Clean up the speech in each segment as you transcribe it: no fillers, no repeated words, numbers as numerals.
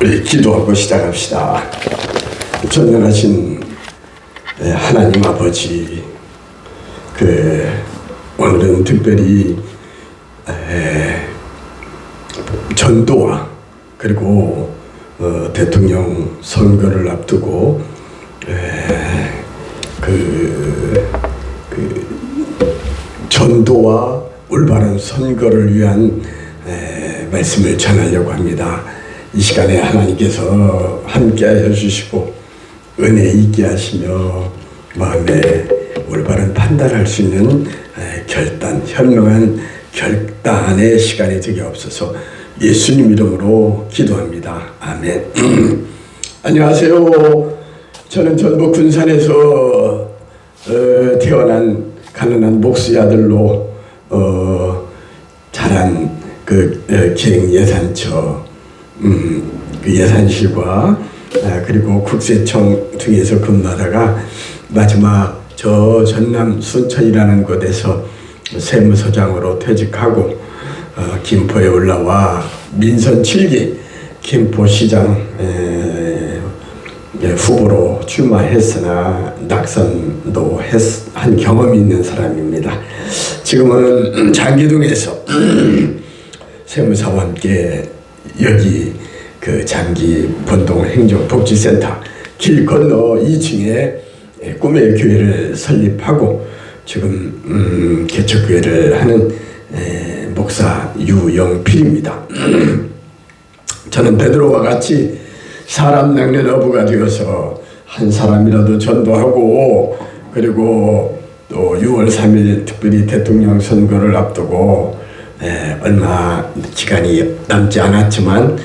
우리 기도하고 시작합시다. 전능하신 하나님 아버지, 오늘은 특별히 전도와 그리고 대통령 선거를 앞두고 전도와 올바른 선거를 위한 말씀을 전하려고 합니다. 이 시간에 하나님께서 함께하여 주시고 은혜 있게 하시며 마음에 올바른 판단할 수 있는 현명한 결단의 시간이 되게 없어서 예수님 이름으로 기도합니다. 아멘. 안녕하세요. 저는 전북 군산에서 태어난 가난한 목수의 아들로 자란 기획예산처 예산실과 그리고 국세청 등에서 근무하다가 마지막 저 전남 순천이라는 곳에서 세무서장으로 퇴직하고 김포에 올라와 민선 7기 김포시장 후보로 출마했으나 낙선도 한 경험이 있는 사람입니다. 지금은 장기동에서 세무사와 함께 여기 장기 본동 행정복지센터 길 건너 2층에 꿈의 교회를 설립하고 지금 개척교회를 하는 목사 유영필입니다. 저는 베드로와 같이 사람 낚는 어부가 되어서 한 사람이라도 전도하고 그리고 또 6월 3일 특별히 대통령 선거를 앞두고 얼마 기간이 남지 않았지만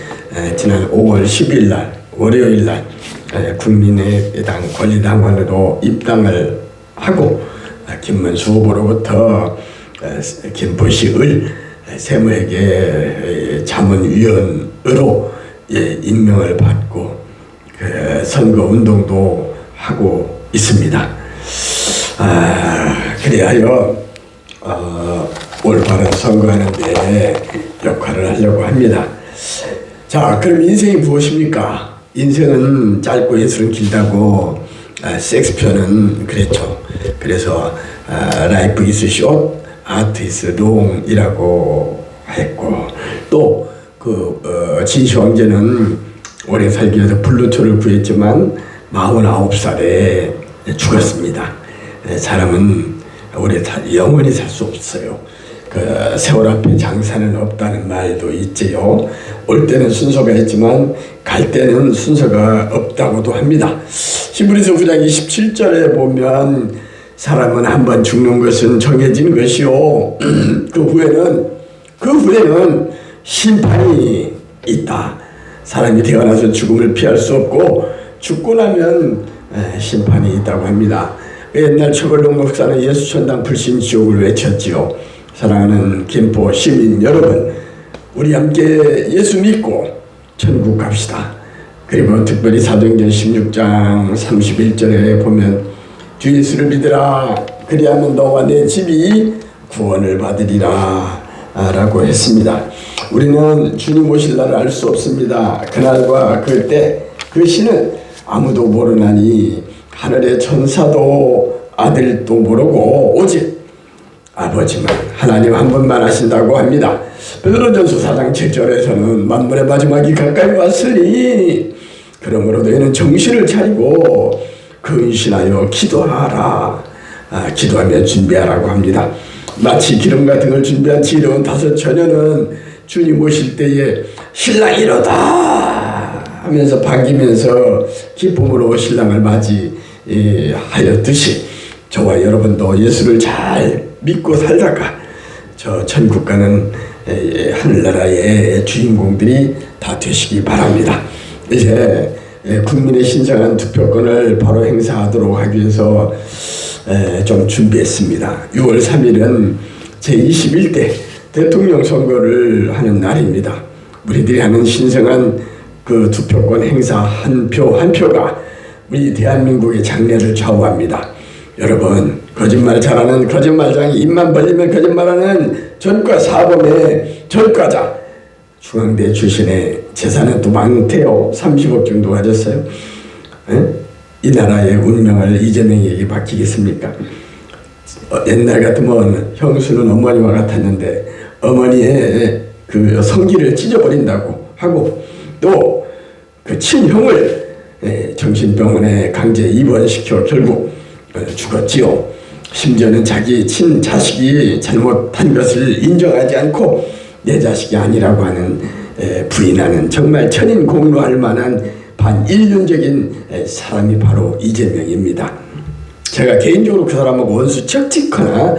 지난 5월 10일 날 월요일 날 국민의당 권리당원으로 입당을 하고 김문수 후보로부터 김포시의 세무회계 자문위원으로 임명을 받고 선거운동도 하고 있습니다. 그리하여 올바른 선거하는 데 역할을 하려고 합니다. 자, 그럼 인생이 무엇입니까? 인생은 짧고 예술은 길다고 셰익스피어는 그랬죠. 그래서 라이프 이즈 숏, 아트 이즈 롱이라고 했고 또 진시 황제는 오래 살기 위해서 불로초를 구했지만 49살에 죽었습니다. 사람은 영원히 살 수 없어요. 세월 앞에 장사는 없다는 말도 있지요. 올 때는 순서가 있지만 갈 때는 순서가 없다고도 합니다. 히브리서 9장 27절에 보면 사람은 한번 죽는 것은 정해진 것이요 그 후에는 심판이 있다. 사람이 태어나서 죽음을 피할 수 없고 죽고 나면 심판이 있다고 합니다. 옛날 최걸록 목사는 예수천당 불신지옥을 외쳤지요. 사랑하는 김포 시민 여러분, 우리 함께 예수 믿고 천국 갑시다. 그리고 특별히 사도행전 16장 31절에 보면 주 예수를 믿으라, 그리하면 너와 내 집이 구원을 받으리라 라고 했습니다. 우리는 주님 오실 날을 알 수 없습니다. 그날과 그때 그 시는 아무도 모르나니 하늘의 천사도 아들도 모르고 오직 아버지만 하나님 한 분만 아신다고 합니다. 베드로전서 4장 7절에서는 만물의 마지막이 가까이 왔으니 그러므로 너희는 정신을 차리고 근신하여 기도하라. 기도하며 준비하라고 합니다. 마치 기름과 등을 준비한 지혜로운 5 처녀는 주님 오실 때에 신랑이로다 하면서 반기면서 기쁨으로 신랑을 맞이하였듯이 저와 여러분도 예수를 잘 믿고 살다가 저 천국 가는 하늘나라의 주인공들이 다 되시기 바랍니다. 이제 국민의 신성한 투표권을 바로 행사하도록 하기 위해서 좀 준비했습니다. 6월 3일은 제21대 대통령 선거를 하는 날입니다. 우리들이 하는 신성한 투표권 행사 한 표 한 표가 우리 대한민국의 장래를 좌우합니다. 여러분, 거짓말 잘하는 거짓말장이 입만 벌리면 거짓말하는 전과 사범의 전과자 중앙대 출신의 재산은 또 많대요. 30억 정도 가졌어요. 이 나라의 운명을 이재명에게 맡기겠습니까? 옛날 같으면 형수는 어머니와 같았는데 어머니의 그 성기를 찢어버린다고 하고 또 그 친형을 정신병원에 강제 입원시켜 결국 죽었지요. 심지어는 자기 친자식이 잘못한 것을 인정하지 않고 내 자식이 아니라고 하는 부인하는 정말 천인공노할 만한 반인륜적인 사람이 바로 이재명입니다. 제가 개인적으로 그 사람하고 원수 척찍거나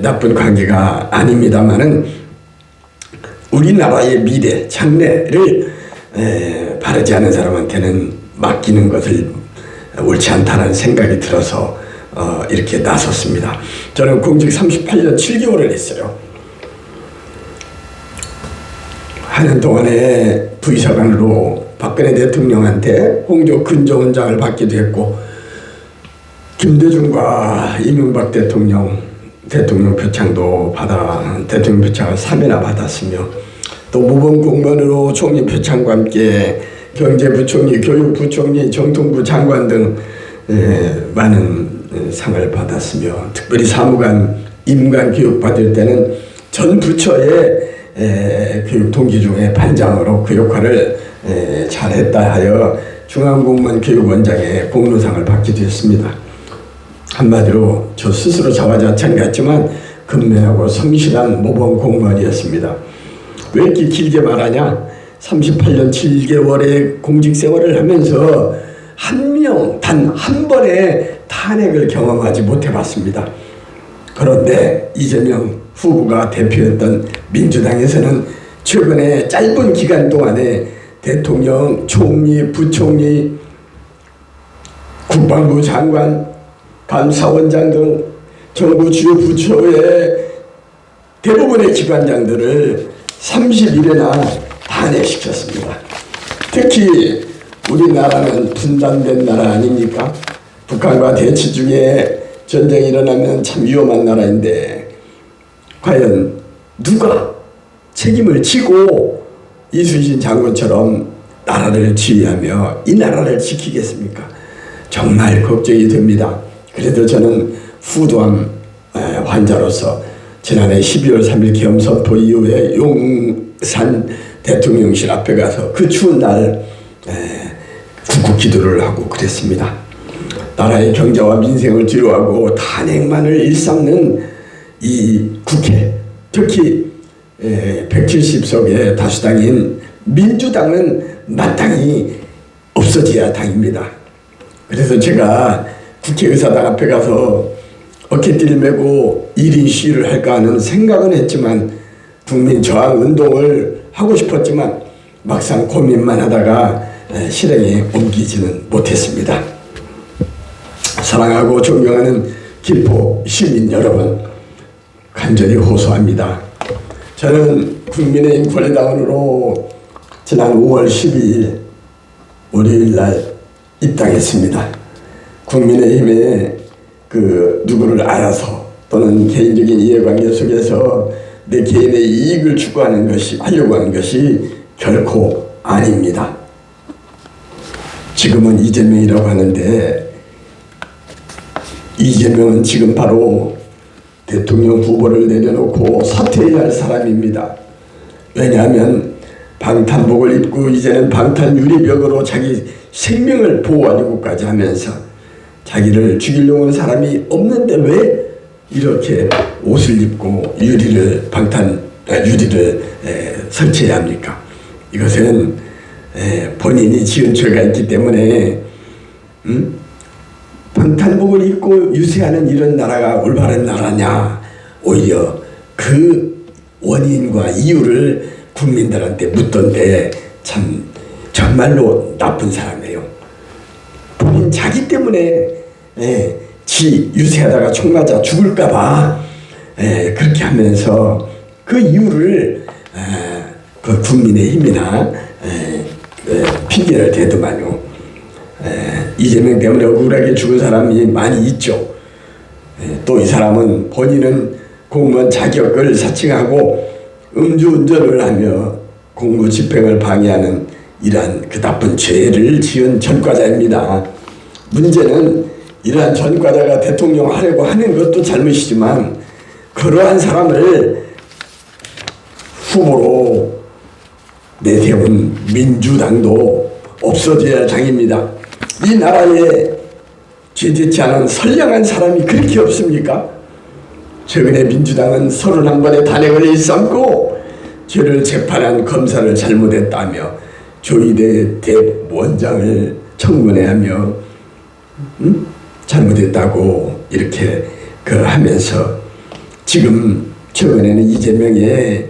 나쁜 관계가 아닙니다만은 우리나라의 미래, 장래를 바르지 않은 사람한테는 맡기는 것을 옳지 않다는 생각이 들어서 이렇게 나섰습니다. 저는 공직 38년 7개월을 했어요. 하는 동안에 부의사관으로 박근혜 대통령한테 홍조 근조원장을 받기도 했고 김대중과 이명박 대통령 표창도 대통령 표창을 3회나 받았으며 또 모범공무원으로 총리 표창과 함께 경제부총리, 교육부총리, 정통부 장관 등 많은 상을 받았으며 특별히 사무관, 임관 교육 받을 때는 전 부처의 교육 동기 중에 반장으로 그 역할을 잘했다 하여 중앙공무원 교육원장의 공로상을 받기도 했습니다. 한마디로 저 스스로 자화자찬 같지만 근면하고 성실한 모범 공무원이었습니다. 왜 이렇게 길게 말하냐? 38년 7개월의 공직 생활을 하면서 단 한 번의 탄핵을 경험하지 못해봤습니다. 그런데 이재명 후보가 대표였던 민주당에서는 최근에 짧은 기간 동안에 대통령, 총리, 부총리, 국방부 장관, 감사원장 등 정부 주요 부처의 대부분의 기관장들을 30일이나 탄핵시켰습니다. 특히 우리나라는 분단된 나라 아닙니까? 북한과 대치 중에 전쟁이 일어나면 참 위험한 나라인데 과연 누가 책임을 지고 이순신 장군처럼 나라를 지휘하며 이 나라를 지키겠습니까? 정말 걱정이 됩니다. 그래도 저는 후두암 환자로서 지난해 12월 3일 계엄선포 이후에 용산 대통령실 앞에 가서 그 추운 날 국국 기도를 하고 그랬습니다. 나라의 경제와 민생을 뒤로하고 탄핵만을 일삼는 이 국회, 특히 170석의 다수당인 민주당은 마땅히 없어져야 당입니다. 그래서 제가 국회의사당 앞에 가서 어깨띠를 메고 1인 시위를 할까 하는 생각은 했지만 국민 저항 운동을 하고 싶었지만 막상 고민만 하다가 실행에 옮기지는 못했습니다. 사랑하고 존경하는 김포 시민 여러분, 간절히 호소합니다. 저는 국민의힘 권리당원으로 지난 5월 12일 월요일날 입당했습니다. 국민의힘에 누구를 알아서 또는 개인적인 이해관계 속에서 내 개인의 이익을 하려고 하는 것이 결코 아닙니다. 지금은 이재명이라고 하는데 이재명은 지금 바로 대통령 후보를 내려놓고 사퇴해야 할 사람입니다. 왜냐하면 방탄복을 입고 이제는 방탄유리벽으로 자기 생명을 보호하려고까지 하면서 자기를 죽이려고 하는 사람이 없는데 왜 이렇게 옷을 입고 유리를 설치해야 합니까? 이것은 본인이 지은 죄가 있기 때문에 방탄복을 입고 유세하는 이런 나라가 올바른 나라냐, 오히려 그 원인과 이유를 국민들한테 묻던데 참 정말로 나쁜 사람이에요. 본인 자기 때문에 지 유세하다가 총 맞아 죽을까봐 그렇게 하면서 그 이유를 그 국민의힘이나 핑계를 대더만요. 이재명 때문에 억울하게 죽은 사람이 많이 있죠. 또 이 사람은 본인은 공무원 자격을 사칭하고 음주운전을 하며 공무 집행을 방해하는 이러한 그 나쁜 죄를 지은 전과자입니다. 문제는 이러한 전과자가 대통령 하려고 하는 것도 잘못이지만 그러한 사람을 후보로 내세운 민주당도 없어져야 할 당입니다. 이 나라에 죄짓지 않은 선량한 사람이 그렇게 없습니까? 최근에 민주당은 31번의 탄핵을 일삼고 죄를 재판한 검사를 잘못했다며 조희대 대원장을 청문회하며 잘못했다고 이렇게 하면서 지금 최근에는 이재명의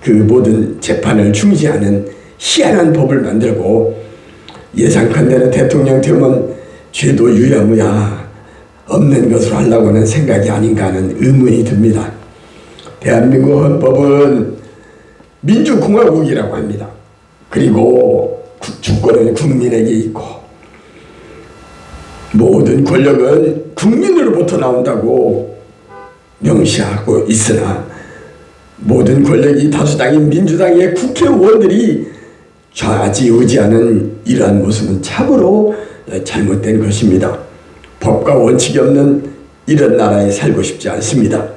그 모든 재판을 중지하는 희한한 법을 만들고 예상컨대는 대통령 되면 죄도 유야무야 없는 것으로 하려고 하는 생각이 아닌가 하는 의문이 듭니다. 대한민국 헌법은 민주공화국이라고 합니다. 그리고 주권은 국민에게 있고 모든 권력은 국민으로부터 나온다고 명시하고 있으나 모든 권력이 다수당인 민주당의 국회의원들이 좌지우지하는 이러한 모습은 참으로 잘못된 것입니다. 법과 원칙이 없는 이런 나라에 살고 싶지 않습니다.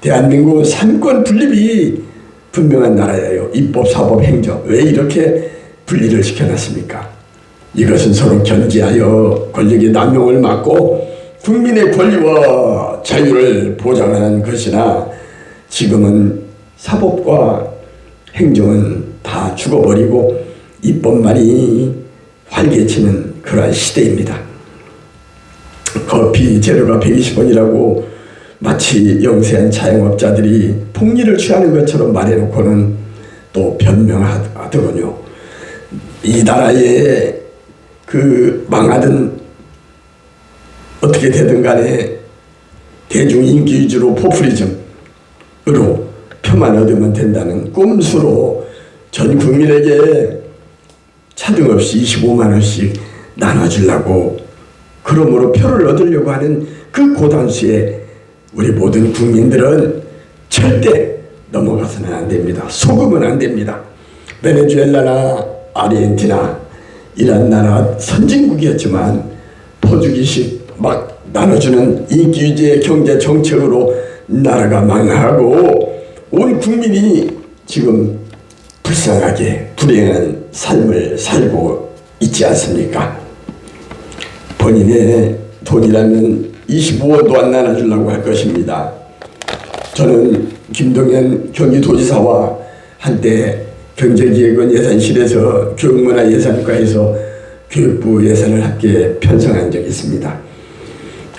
대한민국은 삼권 분립이 분명한 나라예요. 입법, 사법, 행정. 왜 이렇게 분리를 시켜놨습니까? 이것은 서로 견제하여 권력의 남용을 막고 국민의 권리와 자유를 보장하는 것이나 지금은 사법과 행정은 다 죽어버리고 입법만이 활개치는 그러한 시대입니다. 커피 재료가 120원이라고 마치 영세한 자영업자들이 폭리를 취하는 것처럼 말해놓고는 또 변명하더군요. 이 나라에 그 망하든 어떻게 되든 간에 대중인기 위주로 포퓰리즘으로 표만 얻으면 된다는 꼼수로 전 국민에게 차등 없이 25만 원씩 나눠주려고 그러므로 표를 얻으려고 하는 그 고단수에 우리 모든 국민들은 절대 넘어가서는 안 됩니다. 속으면 안 됩니다. 베네수엘라나 아르헨티나 이런 나라 선진국이었지만 포주기식 막 나눠주는 인기위주의 경제 정책으로 나라가 망하고 온 국민이 지금 불쌍하게 불행한 삶을 살고 있지 않습니까? 본인의 돈이라면 25원도 안 나눠주려고 할 것입니다. 저는 김동연 경기도지사와 한때 경제기획원 예산실에서 교육문화예산과에서 교육부 예산을 함께 편성한 적이 있습니다.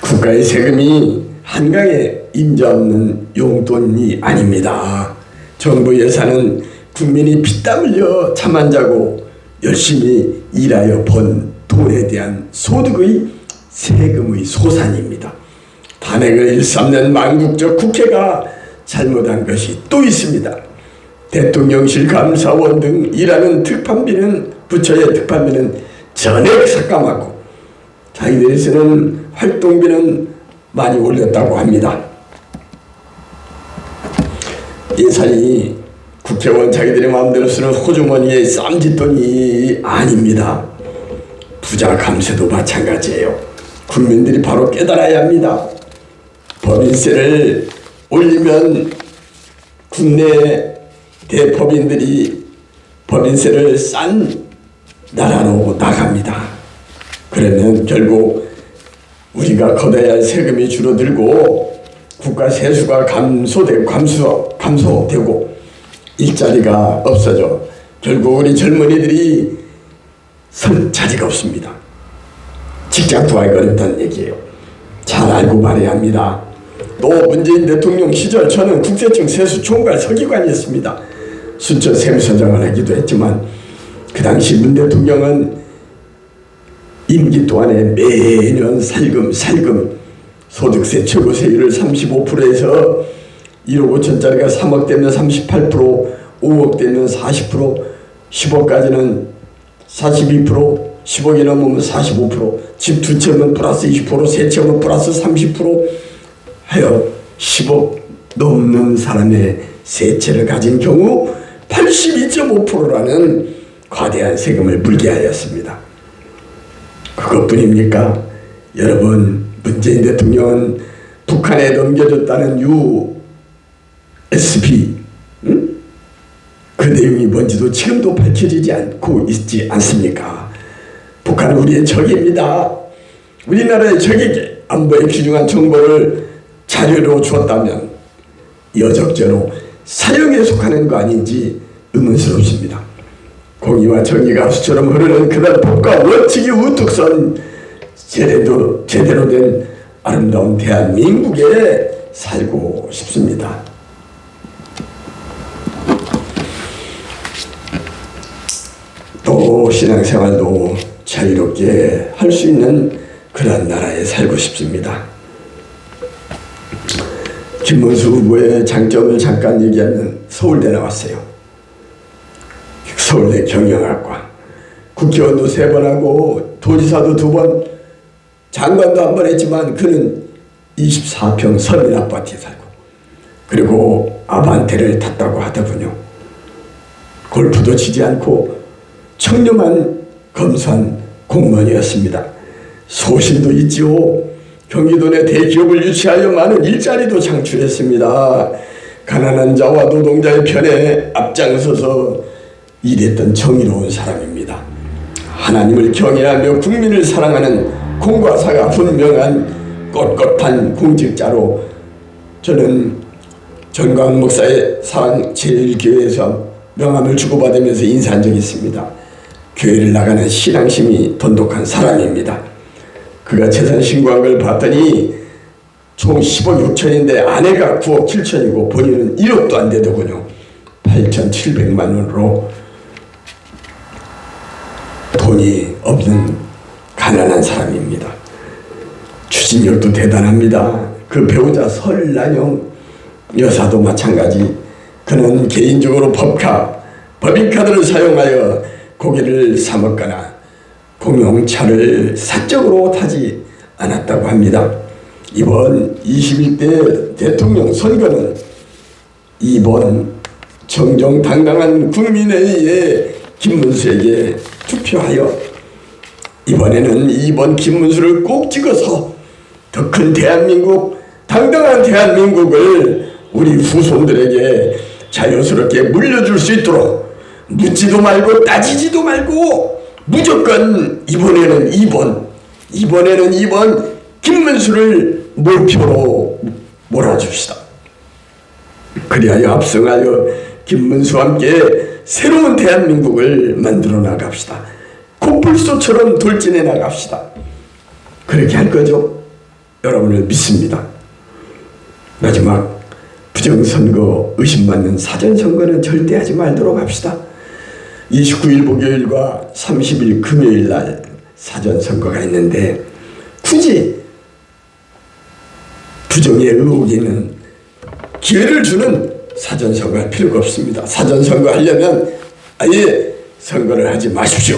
국가의 세금이 한강에 임자 없는 용돈이 아닙니다. 정부 예산은 국민이 피땀 흘려 잠 안 자고 열심히 일하여 번 돈에 대한 소득의 세금의 소산입니다. 탄핵을 일삼는 망국적 국회가 잘못한 것이 또 있습니다. 대통령실 감사원 등 일하는 특판비는 부처의 특판비는 전액 삭감하고 자기들이 쓰는 활동비는 많이 올렸다고 합니다. 예산이 국회의원 자기들의 마음대로 쓰는 호주머니의 쌈짓돈이 아닙니다. 부자 감세도 마찬가지예요. 국민들이 바로 깨달아야 합니다. 법인세를 올리면 국내 대법인들이 법인세를 싼 나라로 나갑니다. 그러면 결국 우리가 걷어야 할 세금이 줄어들고 국가 세수가 감소되고 일자리가 없어져 결국 우리 젊은이들이 설 자리가 없습니다. 직장 구하기가 어렵다는 얘기예요. 잘 알고 말해야 합니다. 또 문재인 대통령 시절 저는 국세청 세수 총괄 서기관이었습니다. 순천 세무서장을 하기도 했지만 그 당시 문 대통령은 임기 동안에 매년 살금 소득세 최고세율을 35%에서 1억 5천짜리가 3억 되면 38%, 5억 되면 40%, 10억까지는 42%, 10억이 넘으면 45%, 집 두 채면 플러스 20%, 세 채면 플러스 30% 하여 10억 넘는 사람의 세 채를 가진 경우 8 82.5%라는 과대한 세금을 물게 하였습니다. 그것뿐입니까? 여러분, 문재인 대통령은 북한에 넘겨줬다는 USB 그 내용이 뭔지도 지금도 밝혀지지 않고 있지 않습니까? 북한은 우리의 적입니다. 우리나라의 적에게 안보에 귀중한 정보를 자료로 주었다면 여적죄로 사형에 속하는 거 아닌지 의문스럽습니다. 공의와 정의가 수처럼 흐르는 그날 법과 원칙이 우뚝 선 제대로 된 아름다운 대한민국에 살고 싶습니다. 또 신앙생활도 자유롭게 할 수 있는 그런 나라에 살고 싶습니다. 김문수 후보의 장점을 잠깐 얘기하면 서울대 나왔어요. 서울대 경영학과. 국회의원도 3번 하고 도지사도 2번, 장관도 1번 했지만 그는 24평 서민 아파트에 살고, 그리고 아반떼를 탔다고 하더군요. 골프도 치지 않고 청렴한 검소한 공무원이었습니다. 소신도 있지요. 경기도 내 대기업을 유치하여 많은 일자리도 창출했습니다. 가난한 자와 노동자의 편에 앞장서서 일했던 정의로운 사람입니다. 하나님을 경외하며 국민을 사랑하는 공과사가 분명한 꼿꼿한 공직자로 저는 전광 목사의 사랑 제일교회에서 명함을 주고받으면서 인사한 적이 있습니다. 교회를 나가는 신앙심이 돈독한 사람입니다. 그가 재산 신고한 걸 봤더니 총 10억 6천인데 아내가 9억 7천이고 본인은 1억도 안 되더군요. 8,700만 원으로 돈이 없는 가난한 사람입니다. 추진력도 대단합니다. 그 배우자 설란영 여사도 마찬가지. 그는 개인적으로 법인카드를 사용하여 고기를 사 먹거나 공용차를 사적으로 타지 않았다고 합니다. 이번 21대 대통령 선거는 이번 정정당당한 국민의회의 김문수에게 투표하여 이번에는 이번 김문수를 꼭 찍어서 더 큰 대한민국, 당당한 대한민국을 우리 후손들에게 자연스럽게 물려줄 수 있도록 묻지도 말고 따지지도 말고 무조건 이번에는 2번 김문수를 몰표로 몰아줍시다. 그리하여 합성하여 김문수와 함께 새로운 대한민국을 만들어 나갑시다. 코뿔소처럼 돌진해 나갑시다. 그렇게 할 거죠? 여러분을 믿습니다. 마지막, 부정선거 의심받는 사전선거는 절대 하지 말도록 합시다. 29일 목요일과 30일 금요일 날 사전선거가 있는데 굳이 부정의 의혹이 있는 기회를 주는 사전선거 할 필요가 없습니다. 사전선거 하려면 아예 선거를 하지 마십시오.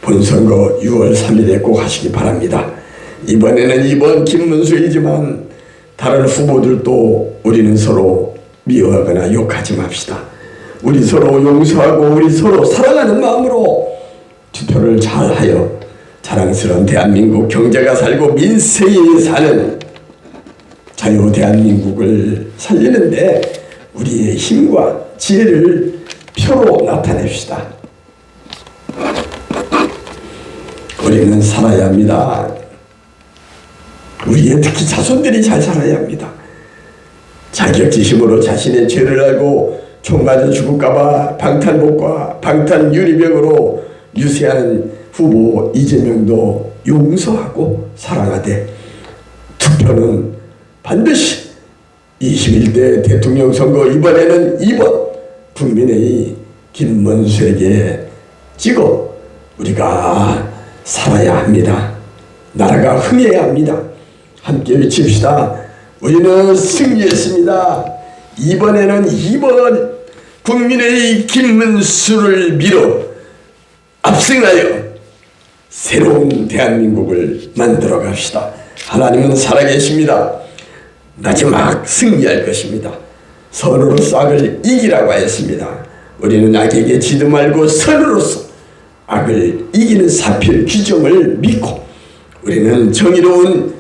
본선거 6월 3일에 꼭 하시기 바랍니다. 이번에는 이번 김문수이지만 다른 후보들도 우리는 서로 미워하거나 욕하지 맙시다. 우리 서로 용서하고 우리 서로 사랑하는 마음으로 투표를 잘하여 자랑스러운 대한민국, 경제가 살고 민생이 사는 자유 대한민국을 살리는데 우리의 힘과 지혜를 표로 나타냅시다. 우리는 살아야 합니다. 우리의 특히 자손들이 잘 살아야 합니다. 자격지심으로 자신의 죄를 알고 총 맞아 죽을까봐 방탄복과 방탄유리병으로 유세하는 후보 이재명도 용서하고 사랑하되 투표는 반드시 21대 대통령 선거 이번에는 2번 국민의 김문수에게 찍어 우리가 살아야 합니다. 나라가 흥해야 합니다. 함께 외칩시다. 우리는 승리했습니다. 이번에는 2번 국민의 김문수를 밀어 압승하여 새로운 대한민국을 만들어 갑시다. 하나님은 살아계십니다. 마지막 승리할 것입니다. 선으로 싹을 이기라고 하였습니다. 우리는 악에게 지도 말고 선으로서 악을 이기는 사필 규정을 믿고 우리는 정의로운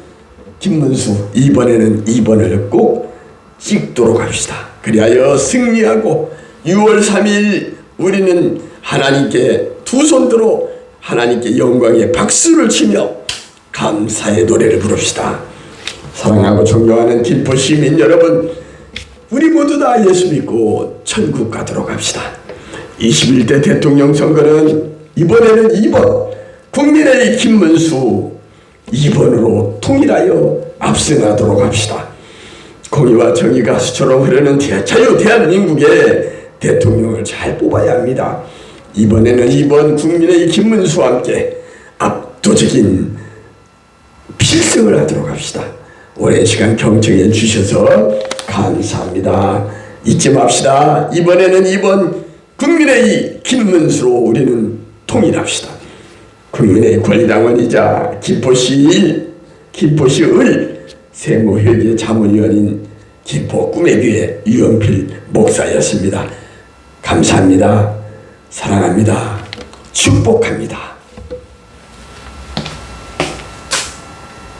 김문수 2번에는 2번을 꼭 찍도록 합시다. 그리하여 승리하고 6월 3일 우리는 하나님께 두 손 들어 하나님께 영광의 박수를 치며 감사의 노래를 부릅시다. 사랑하고 존경하는 김포 시민 여러분, 우리 모두 다 예수 믿고 천국 가도록 합시다. 21대 대통령 선거는 이번에는 2번 국민의 김문수 2번으로 통일하여 압승하도록 합시다. 공의와 정의가 수처럼 흐르는 자유 대한민국의 대통령을 잘 뽑아야 합니다. 이번에는 2번 국민의 김문수와 함께 압도적인 필승을 하도록 합시다. 오랜 시간 경청해 주셔서 감사합니다. 잊지 맙시다. 이번에는 2번 국민의 김문수로 우리는 통일합시다. 국민의 권리당원이자 김포시 을 세무회계 자문위원인 김포 꿈의 교회 유영필 목사였습니다. 감사합니다. 사랑합니다. 축복합니다.